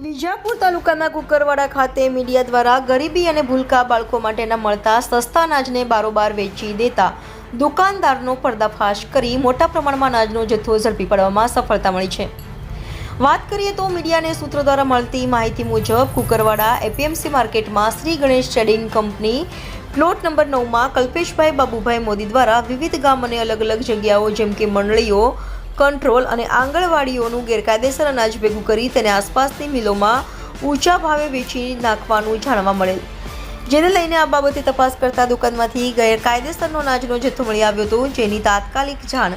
વિજાપુર તાલુકાના કુકરવાડા ખાતે મીડિયા દ્વારા ગરીબી અને ભૂલકા બાળકો માટેના મળતા સસ્તા અનાજને બારોબાર વેચી દેતા દુકાનદારનો પર્દાફાશ કરી મોટા પ્રમાણમાં અનાજનો જથ્થો ઝડપી પાડવામાં સફળતા મળી છે। વાત કરીએ તો મીડિયાને સૂત્રો દ્વારા મળતી માહિતી મુજબ કુકરવાડા એપીએમસી માર્કેટમાં Shri Ganesh trading company plot number 9માં કલ્પેશભાઈ બાબુભાઈ મોદી દ્વારા વિવિધ ગામ અને અલગ અલગ જગ્યાઓ જેમ કે મંડળીઓ, કંટ્રોલ અને આંગણવાડીઓનું ગેરકાયદેસર અનાજ ભેગું કરી તેને આસપાસની મિલોમાં ઊંચા ભાવે વેચી નાખવાનું જાણવા મળેલ, જેને લઈને આ બાબતે તપાસ કરતા દુકાનમાંથી ગેરકાયદેસરનો અનાજનો જથ્થો મળી આવ્યો હતો, જેની તાત્કાલિક જાણ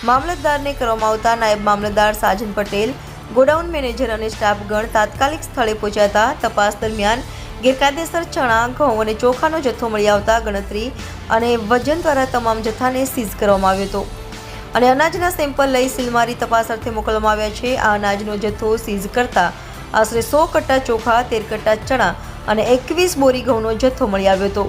મામલતદારને કરવામાં આવતા નાયબ મામલતદાર સાજન પટેલ, ગોડાઉન મેનેજર અને સ્ટાફગણ તાત્કાલિક સ્થળે પહોંચ્યા હતા। તપાસ દરમિયાન ગેરકાયદેસર ચણા, ઘઉં અને ચોખાનો જથ્થો મળી આવતા ગણતરી અને વજન દ્વારા તમામ જથ્થાને સીઝ કરવામાં આવ્યો હતો અને અનાજના સેમ્પલ લઈ સીલમારી તપાસ અર્થે મોકલવામાં આવ્યા છે। આ અનાજનો જથ્થો સીઝ કરતા આશરે 100 કટ્ટા ચોખા, 13 કટ્ટા ચણા અને 21 બોરી ઘઉંનો જથ્થો મળી આવ્યો હતો।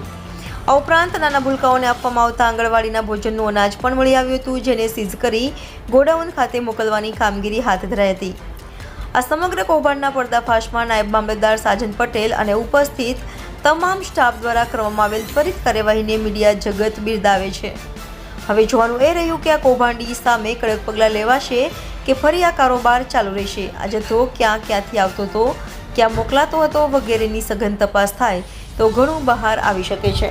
આ ઉપરાંત નાના ભૂલકાઓને આપવામાં આવતા આંગણવાડીના ભોજનનું અનાજ પણ મળી આવ્યું હતું, જેને સીઝ કરી ગોડાઉન ખાતે મોકલવાની કામગીરી હાથ ધરાઈ હતી। આ સમગ્ર કૌભાંડના પર્દાફાશમાં નાયબ મામલતદાર સાજન પટેલ અને ઉપસ્થિત તમામ સ્ટાફ દ્વારા કરવામાં આવેલ ત્વરિત કાર્યવાહીને મીડિયા જગત બિરદાવે છે। હવે જોવાનું એ રહ્યું કે આ કૌભાંડી સામે કડક પગલાં લેવાશે કે ફરી આ કારોબાર ચાલુ રહેશે। આ જથ્થો ક્યાંથી આવતો હતો, ક્યાં મોકલાતો હતો વગેરેની સઘન તપાસ થાય તો ઘણું બહાર આવી શકે છે।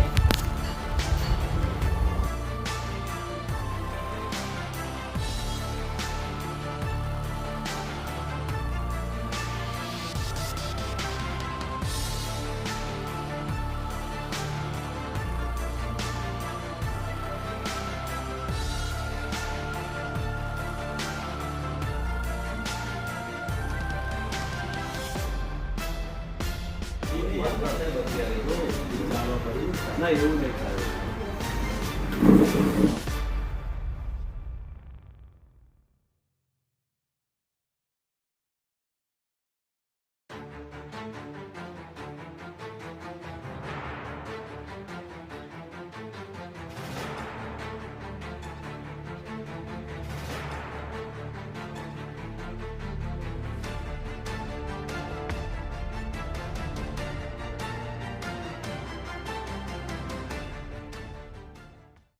ના એવું નહીં થાય।